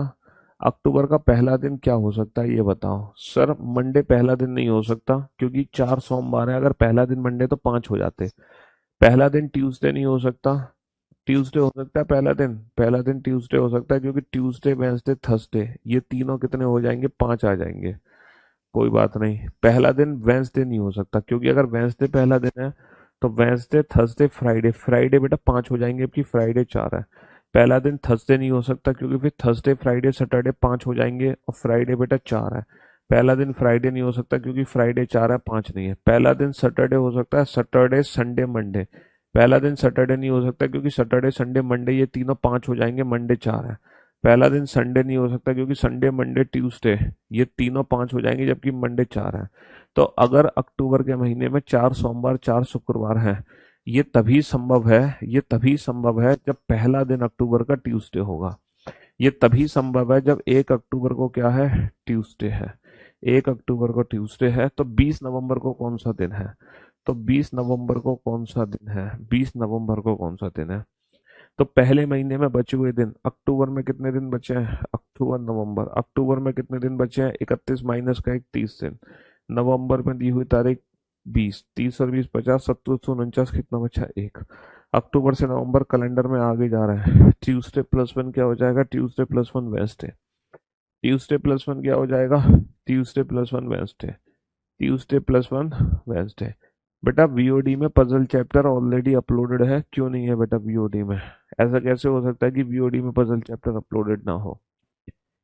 अक्टूबर का पहला दिन क्या हो सकता है ये बताओ? सर मंडे पहला दिन नहीं हो सकता क्योंकि 4 सोमवार है, अगर पहला दिन मंडे तो 5 हो जाते। पहला दिन ट्यूसडे नहीं हो सकता। ट्यूसडे हो सकता है पहला दिन, पहला दिन ट्यूसडे हो सकता है क्योंकि ट्यूसडे, वेंसडे, थर्सडे, ये तीनों कितने हो जाएंगे? 5 आ जाएंगे। कोई बात नहीं, पहला दिन वेंसडे नहीं हो सकता क्योंकि अगर वेंसडे पहला दिन है तो वेंसडे, थर्सडे, फ्राइडे, फ्राइडे बेटा 5 हो जाएंगे क्योंकि फ्राइडे 4 है। पहला दिन थर्सडे नहीं हो सकता क्योंकि फिर थर्सडे, फ्राइडे, सैटरडे 5 हो जाएंगे और फ्राइडे बेटा 4 है। पहला दिन फ्राइडे नहीं हो सकता क्योंकि फ्राइडे 4 है, 5 नहीं है। पहला दिन सैटरडे हो सकता है, सैटरडे, संडे, मंडे। पहला दिन सैटरडे नहीं हो सकता क्योंकि सैटरडे, संडे, मंडे, ये तीनों 5 हो जाएंगे, मंडे 4 है। पहला दिन संडे नहीं हो सकता क्योंकि संडे, मंडे, ट्यूसडे, ये तीनों 5 हो जाएंगे जबकि मंडे 4 है। तो अगर अक्टूबर के महीने में 4 सोमवार 4 शुक्रवार है, ये तभी संभव है, ये तभी संभव है जब पहला दिन अक्टूबर का ट्यूसडे होगा। ये तभी संभव है जब 1 अक्टूबर को क्या है? ट्यूसडे है। 1 अक्टूबर को ट्यूसडे है तो 20 नवंबर को कौन सा दिन है? तो 20 नवंबर को कौन सा दिन है? 20 नवंबर को कौन सा दिन है? तो पहले महीने में बचे हुए दिन, अक्टूबर में कितने दिन बचे हैं? अक्टूबर, नवंबर, अक्टूबर में कितने दिन बचे हैं? 31 माइनस का 1, 30 दिन। नवंबर में दी हुई तारीख 20, 30 और 20 50, 27 49, कितना बचा? 1। अक्टूबर से नवंबर कैलेंडर में आगे जा रहा है। ट्यूसडे +1 क्या हो जाएगा? Tuesday +1 Wednesday. ट्यूसडे +1 क्या हो जाएगा? Tuesday +1 Wednesday. Tuesday +1 Wednesday. बेटा वीओडी में पजल चैप्टर ऑलरेडी अपलोडेड है, क्यों नहीं है बेटा वीओडी में? ऐसा कैसे हो सकता है कि वीओडी में पजल चैप्टर अपलोडेड ना हो?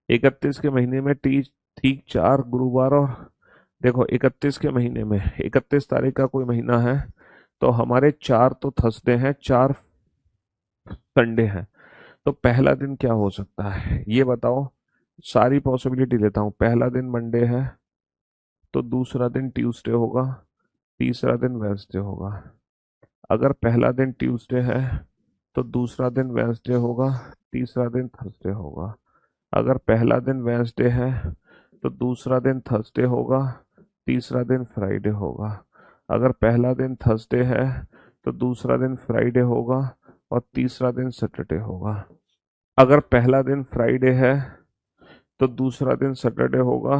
31 के महीने में ठीक 4 गुरुवार, और देखो 31 के महीने में 31 तारीख का कोई महीना है तो हमारे 4 तो थर्सडे हैं, 4 संडे हैं। तो पहला दिन क्या हो सकता है ये बताओ? सारी पॉसिबिलिटी लेता हूँ। पहला दिन मंडे है तो दूसरा दिन ट्यूसडे होगा, तीसरा दिन वेंसडे होगा। अगर पहला दिन ट्यूसडे है तो दूसरा दिन वेंसडे होगा, तीसरा दिन थर्सडे होगा। अगर पहला दिन वेंसडे है तो दूसरा दिन थर्सडे होगा, तीसरा दिन फ्राइडे होगा। अगर पहला दिन थर्सडे है तो दूसरा दिन फ्राइडे होगा और तीसरा दिन सैटरडे होगा। अगर पहला दिन फ्राइडे है तो दूसरा दिन सैटरडे होगा,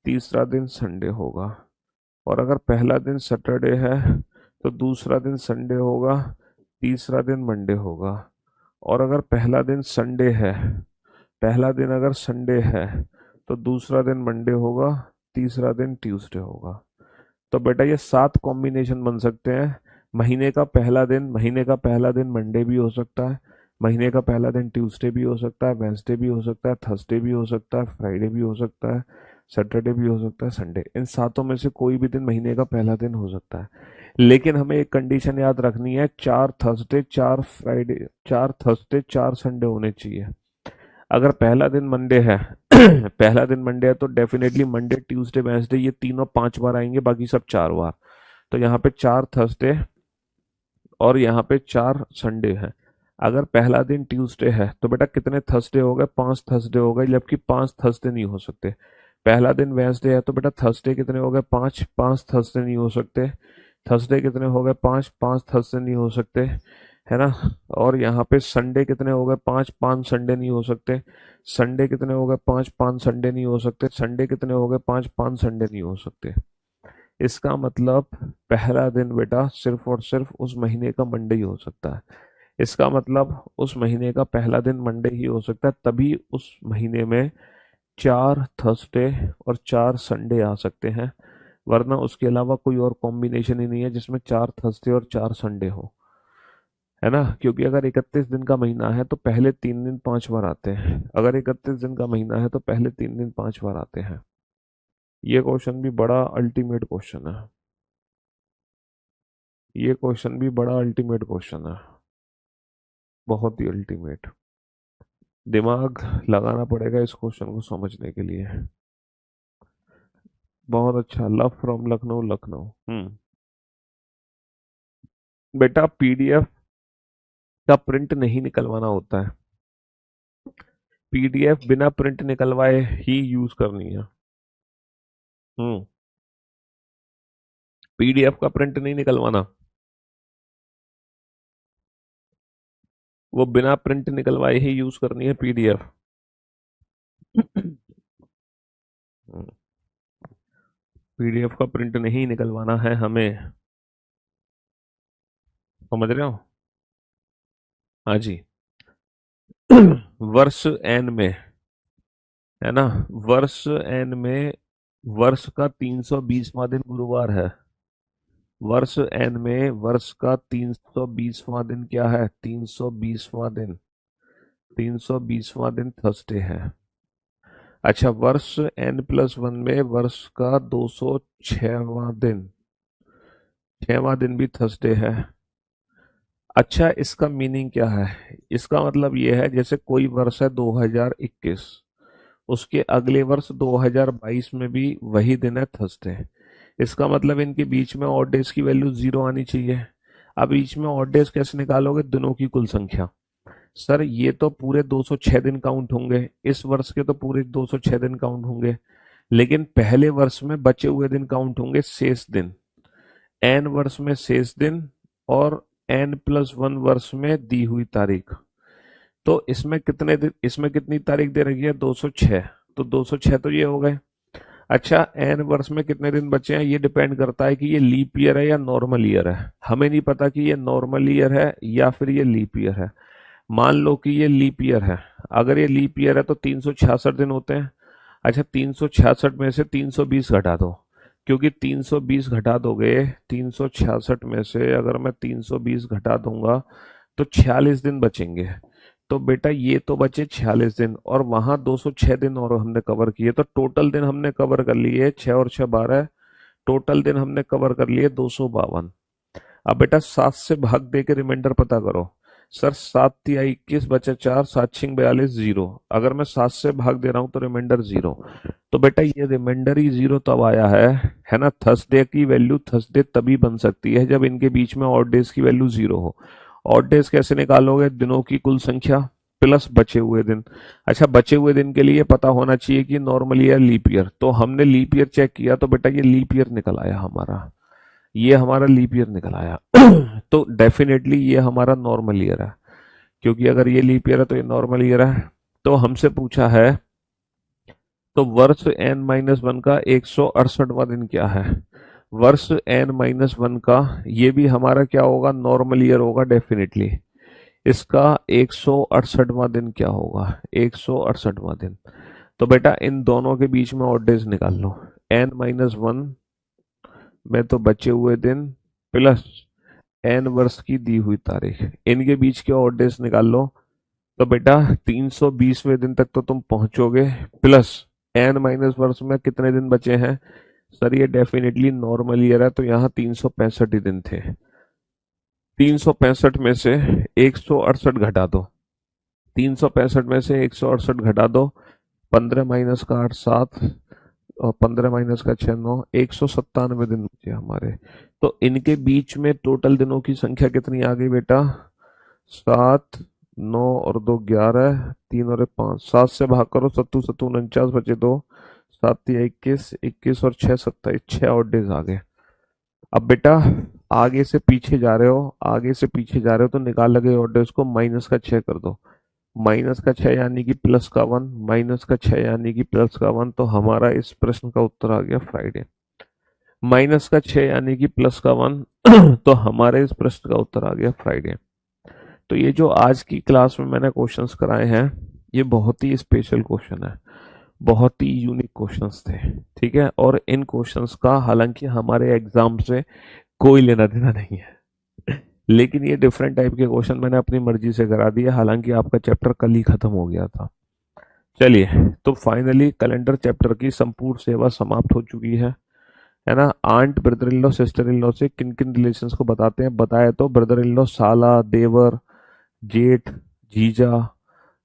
तीसरा दिन संडे होगा। और अगर पहला दिन सैटरडे है तो दूसरा दिन संडे होगा, तीसरा दिन मंडे होगा। और अगर पहला दिन संडे है, पहला दिन अगर संडे है तो दूसरा दिन मंडे होगा, तीसरा दिन ट्यूसडे होगा। तो बेटा ये 7 कॉम्बिनेशन बन सकते हैं। महीने का पहला दिन मंडे भी हो सकता है, महीने का पहला दिन ट्यूसडे भी हो सकता है, वेंसडे भी हो सकता है, थर्सडे भी हो सकता है, फ्राइडे भी हो सकता है, सैटरडे भी हो सकता है, संडे। इन सातों में से कोई भी दिन महीने का पहला दिन हो सकता है। लेकिन हमें एक कंडीशन याद रखनी है, 4 4 संडे होने चाहिए। अगर पहला दिन मंडे है पहला दिन मंडे है तो डेफिनेटली मंडे ट्यूसडे वेंसडे ये तीनों 5 बार आएंगे, बाकी सब 4 बार। तो यहाँ पे 4 थर्सडे और यहाँ पे 4 संडे है। अगर पहला दिन ट्यूसडे है तो बेटा कितने थर्सडे हो गए, 5 थर्सडे हो गए, जबकि 5 थर्सडे नहीं हो सकते। पहला दिन वेंसडे है तो बेटा थर्सडे कितने हो गए, 5 थर्सडे नहीं हो सकते। थर्सडे कितने हो गए, 5 थर्सडे नहीं हो सकते, है ना। और यहाँ पे संडे कितने हो गए, 5 संडे नहीं हो सकते। संडे कितने हो गए, 5 संडे नहीं हो सकते। संडे कितने हो गए, 5 संडे नहीं हो सकते। इसका मतलब पहला दिन बेटा सिर्फ और सिर्फ उस महीने का मंडे ही हो सकता है। इसका मतलब उस महीने का पहला दिन मंडे ही हो सकता है, तभी उस महीने में 4 थर्सडे और 4 संडे आ सकते हैं। वरना उसके अलावा कोई और कॉम्बिनेशन ही नहीं है जिसमें 4 थर्सडे और 4 संडे हो, है ना। क्योंकि अगर 31 दिन का महीना है तो पहले 3 दिन 5 बार आते हैं। अगर 31 दिन का महीना है तो पहले 3 दिन 5 बार आते हैं। ये क्वेश्चन भी बड़ा अल्टीमेट क्वेश्चन है। ये क्वेश्चन भी बड़ा अल्टीमेट क्वेश्चन है, बहुत ही अल्टीमेट। दिमाग लगाना पड़ेगा इस क्वेश्चन को समझने के लिए। बहुत अच्छा, लव फ्रॉम लखनऊ लखनऊ। बेटा पीडीएफ का प्रिंट नहीं निकलवाना होता है। पीडीएफ बिना प्रिंट निकलवाए ही यूज करनी है। हम्म पीडीएफ का प्रिंट नहीं निकलवाना, वो बिना प्रिंट निकलवाए ही यूज करनी है पीडीएफ। पीडीएफ का प्रिंट नहीं निकलवाना है हमें, समझ रहे हो। हाँ जी। वर्ष एन में, है ना, वर्ष एन में वर्ष का 320वां दिन गुरुवार है। वर्ष एन में वर्ष का 320वां दिन क्या है, 320वां दिन थर्सडे है। अच्छा, वर्ष एन प्लस वन में वर्ष का 206वां दिन, 6वां दिन भी थर्सडे है। अच्छा, इसका मीनिंग क्या है। इसका मतलब ये है जैसे कोई वर्ष है 2021, उसके अगले वर्ष 2022 में भी वही दिन है थर्सडे। इसका मतलब इनके बीच में ऑड डेज की वैल्यू 0 आनी चाहिए। अब बीच में ऑड डेज कैसे निकालोगे, दिनों की कुल संख्या। सर ये तो पूरे 206 दिन काउंट होंगे, इस वर्ष के तो पूरे 206 दिन काउंट होंगे, लेकिन पहले वर्ष में बचे हुए दिन काउंट होंगे, शेष दिन। एन वर्ष में शेष दिन और एन प्लस वन वर्ष में दी हुई तारीख। तो इसमें कितने दिन, इसमें कितनी तारीख दे रखी है, 206। तो 206 तो ये हो गए। अच्छा, एन वर्ष में कितने दिन बचे हैं, ये डिपेंड करता है कि ये लीप ईयर है या नॉर्मल ईयर है। हमें नहीं पता कि ये नॉर्मल ईयर है या फिर ये लीप ईयर है। मान लो कि ये लीप ईयर है। अगर ये लीप ईयर है तो 366 दिन होते हैं। अच्छा, 366 में से 320 घटा दो, क्योंकि 320 घटा दोगे 366 में से, अगर मैं 320 घटा दूंगा तो 46 दिन बचेंगे। तो बेटा ये तो बचे 46 दिन, और वहां 206 दिन और हमने कवर किए, तो टोटल दिन हमने कवर कर लिए 6 और 6 12। टोटल दिन हमने कवर कर लिए 252। अब बेटा 7 से भाग दे के रिमाइंडर पता करो। सर 7 × 3 = 21, बचे 4, 7 × 6 = 42, 0। अगर मैं 7 से भाग दे रहा हूं तो रिमाइंडर 0। तो बेटा ये रिमाइंडर ही 0 तब आया है ना। थर्सडे की वैल्यू थर्सडे तभी बन सकती है जब इनके बीच में ऑड डेज की वैल्यू 0 हो। ऑड डेज कैसे निकालोगे, दिनों की कुल संख्या प्लस बचे हुए दिन। अच्छा, बचे हुए दिन के लिए पता होना चाहिए कि नॉर्मल ईयर लीप ईयर, तो हमने लीप ईयर चेक किया तो बेटा ये लीप ईयर निकल आया हमारा, ये हमारा लीप ईयर निकल आया। तो डेफिनेटली ये हमारा नॉर्मल ईयर है, क्योंकि अगर ये लीप ईयर है तो ये नॉर्मल ईयर है। तो हमसे पूछा है, तो वर्ष n-1 का 168वां दिन क्या है। वर्ष n-1 का ये भी हमारा क्या होगा, नॉर्मल ईयर होगा डेफिनेटली। इसका 168वां दिन क्या होगा, 168वां दिन। तो बेटा इन दोनों के बीच में ऑड डेज निकाल लो। n-1 में तो बचे हुए दिन प्लस n वर्ष की दी हुई तारीख, इनके बीच के ऑड डेज निकाल लो। तो बेटा 320वें दिन तक तो तुम पहुंचोगे, प्लस n-वर्ष में कितने दिन बचे हैं? सर ये डेफिनेटली नॉर्मल ईयर है, तो यहाँ 365 ही दिन थे। 365 में से 168 घटा दो, 365 में से 168 घटा दो, 15 माइनस का 8 7, और 15 माइनस का 6 9, 197 दिन बचे हमारे। तो इनके बीच में टोटल दिनों की संख्या कितनी आ गई बेटा? 7, 9 और 2 11, 3 और 1 5, 7 से भाग करो, 7 7 49 बचे 2, 7 21, 21 और 6 27, 6 और डेज आ गए। अब बेटा आगे से पीछे जा रहे हो, आगे से पीछे जा रहे हो तो निकाल लगे और डेज को, माइनस का 6 कर दो, माइनस का 6 यानी कि प्लस का 1, माइनस का 6 यानी कि प्लस का 1, तो हमारा इस प्रश्न का उत्तर आ गया फ्राइडे। माइनस का 6 यानी कि प्लस का 1 तो हमारे इस प्रश्न का उत्तर आ गया फ्राइडे। तो ये जो आज की क्लास में मैंने क्वेश्चंस कराए हैं, ये बहुत ही स्पेशल क्वेश्चन है, बहुत ही यूनिक क्वेश्चंस थे, ठीक है। और इन क्वेश्चंस का हालांकि हमारे एग्जाम से कोई लेना देना नहीं है, लेकिन ये डिफरेंट टाइप के क्वेश्चन मैंने अपनी मर्जी से करा दिए, हालांकि आपका चैप्टर कल ही खत्म हो गया था। चलिए, तो फाइनली कैलेंडर चैप्टर की संपूर्ण सेवा समाप्त हो चुकी है ना। Aunt, brother in law, sister in law से किन किन रिलेशंस को बताते हैं बताया, तो ब्रदर इन लॉ साला, देवर, जेठ, जीजा,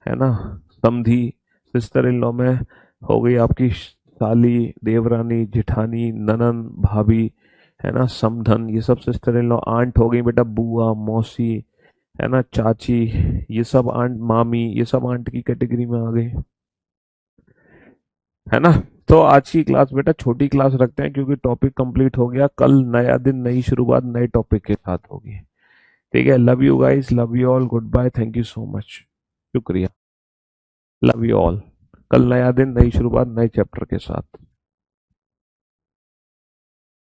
है ना, समधी। सिस्टर इन लॉ में हो गई आपकी साली, देवरानी, जेठानी, ननन, भाभी, है ना, समधन, ये सब सिस्टर इन लॉ। आंट हो गई बेटा बुआ, मौसी, है ना, चाची, ये सब आंट, मामी, ये सब आंट की कैटेगरी में आ गई, है ना। तो आज की क्लास बेटा छोटी क्लास रखते हैं, क्योंकि टॉपिक कंप्लीट हो गया। कल नया दिन, नई शुरुआत, नए टॉपिक के साथ होगी, ठीक है। Love you guys, love you all, goodbye, thank you so much, शुक्रिया, लव यू ऑल। कल नया दिन, नई शुरुआत, नए चैप्टर के साथ।